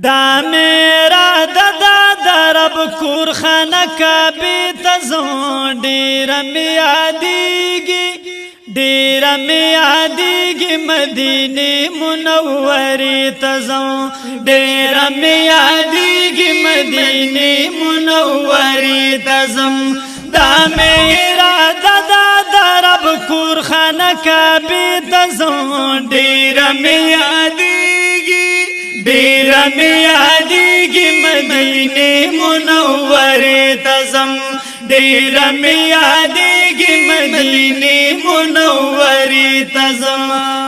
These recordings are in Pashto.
دا میرا دا رب کور خانه کعبه ته ځم ډېره مې یادېږي ډېره مې یادېږي مدینې منورې ته ځم ډېره مې یادېږي مدینې منورې ته ځم دا میرا دا رب کور خانه کعبه ته ځم ډېره مې یادېږي ډېره مې یادېږي مدینې منورې ته ځم ډېره مې یادېږي مدینې منورې ته ځم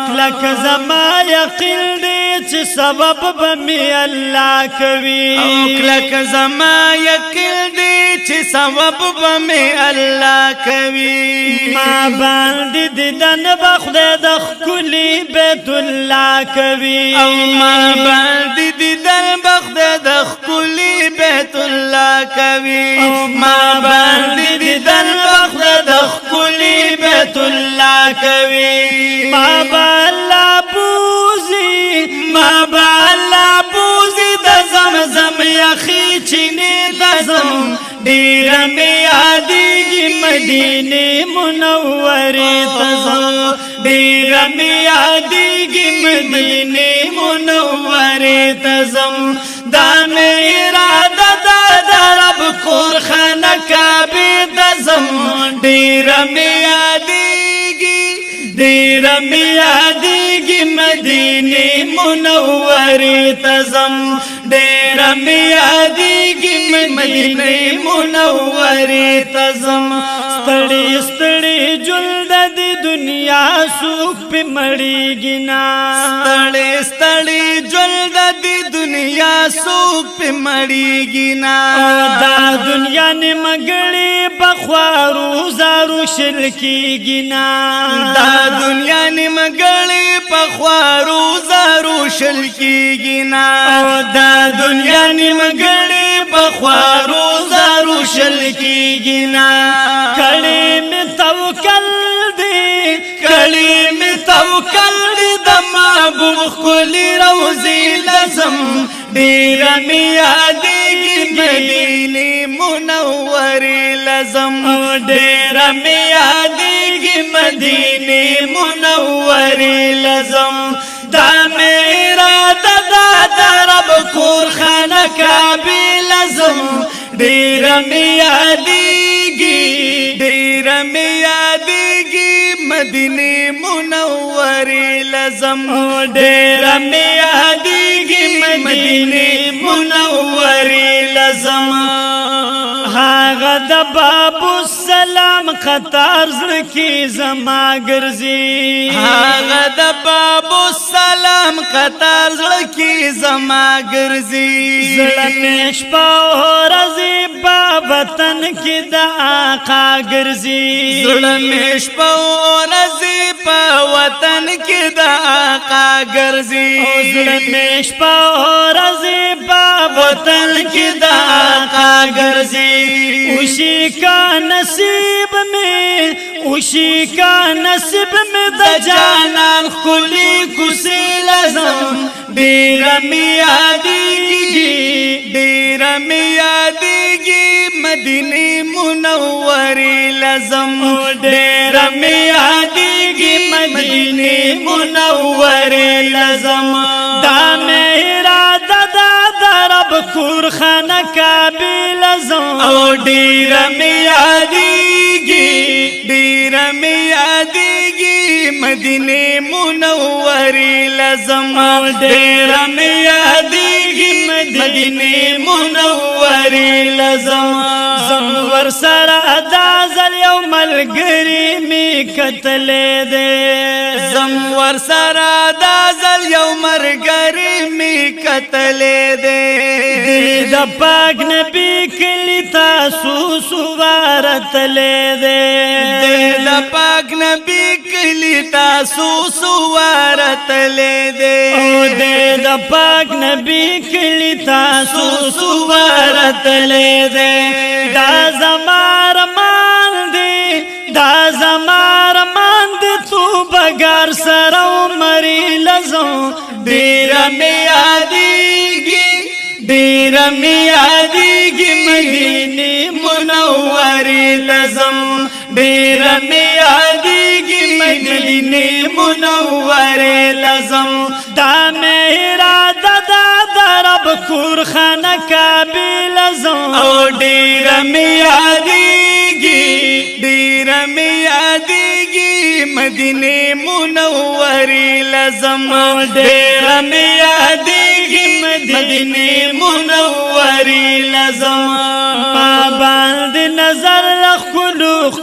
کلک زما یقین دی چې سبب به مې الله کوي او کلک زما یقین دی چې سبب به مې الله کوي ما باندې دیدن به خدای د ښکلي بیت الله کوي او ما باندې دیدن به خدای د ښکلي بیت الله کوي او ما باندې دیدن به خدای د ښکلي بیت الله کوي ما بالله بوزي ما بالله بوزي د زمزم یخی چینې ته ځم ډېره مې یادېږي مدینې منورې ته ځم ډېره مې یادېږي مدینې منورې ته ځم دا مې اراده ده د رب کور خانه کعبې ته ځم ډېره مې یادېږي ډېره مې یادېږي مدینې منورې ته ځم ډېره مې یادېږي مدینې منورې ته ځم ستړي ستړي ژوند د دنیا څوک پې مړېږي نه ستړي ستړي ژوند د دنیا څوک پې مړېږي نه دا دنیا نیمګړې په خوارو زارو شل کېږي نه دا دنیا نیمګړې په خوارو زارو شل کېږي نه دا دنیا نیمګړې په خوارو زارو شل کېږي نه کړي مې توکل دی کړي مې توکل دی د محبوب ښکلي روضې لزم ډېره مې یادېږي مدینې منورې لزم ډېره مې یادېږي مدینې منورې لزم دا مې اراده ده د رب کور خانه کعبې لزم ډېره مې یادېږي ډېره مې یادېږي مدینې منورې لزم ډېره مې یادېږي مدینې منورې لزم هغه د بابو السلام قطار زړه کې زما ګرځي هغه د بابو السلام قطار زړه کې زما ګرځي زړه مې شپه ورځې په وطن کې د آقا ګرځي زړه مې شپه ورځې په وطن کې د آقا ګرځي زړه مې شپه ورځې په وطن کې د آقا ګرځي उसी का नसीब में उसी का नसीब में د جانان ښکلي کوڅې لزم ډېره مې یادېږي ډېره مې یادېږي مدینې منورې لزم ډېره مې یادېږي مدینې منورې لزم دا مې اراده ده د رب کور خانه کعبې لزم او ډېره مې یادېږي ډېره مې یادېږي مدینې منورې لزم ډېره مې یادېږي مدینې منورې لزم زم ورسره دا ځل یو ملګري مې کتلې دی زم ورسره دا ځل یو ملګري مې کتلې دی د پاک نبی کلی تاسو سوارتلې دی د پاک نبی کلی تاسو سوارتلې دی او د پاک نبی کلی تاسو سوارتلې دی دا زمار مان دی دا زمار مان دی تو بګار سره مری لزم ډېره مې یادېږي ډیر می یادېږي مدینه منورې لزم ډیر می یادېږي مدینه منورې لزم دا مې اراده ده د رب کور خانه کعبې لزم او ډیر می یادېږي ډیر می یادېږي مدینه منورې لزم ډیر می یادېږي مدینه منورې لزم ما باندې نظر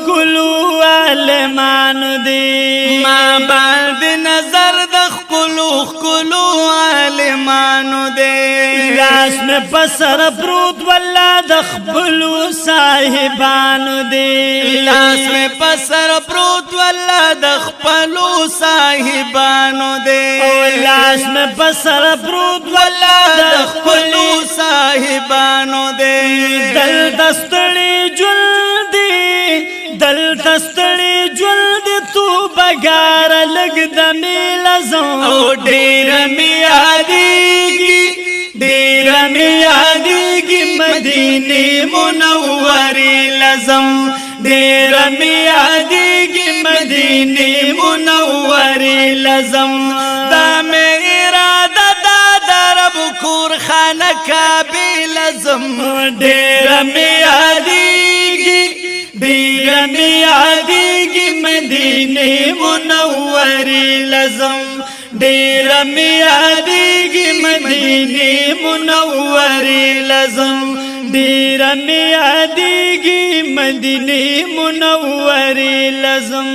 خلو عالمانو دی ما باندې نظر د خلو عالمانو دی لاس میں پسر پروت والله د خپلو صاحبانو دی لاس میں پسر پروت والله د خپلو صاحبانو دی لاس میں پسر پروت والله د خپلو صاحبانو دی دل دستړي جلدي دل دستړي جلدي تو بګار لګ د میلزم او ډیر می یادېږي ډیر می یادېږي مدینه منورې لزم ډیر می یادېږي مدینه منورې لزم دا مې اراده ده د رب کور خانه کعبې لزم ډیر می یادېږي ډیر می یادېږي مدینه منورې لزم ډیر می یادېږي مدینه منورې لزم ډیر می یادېږي مدینه منورې لزم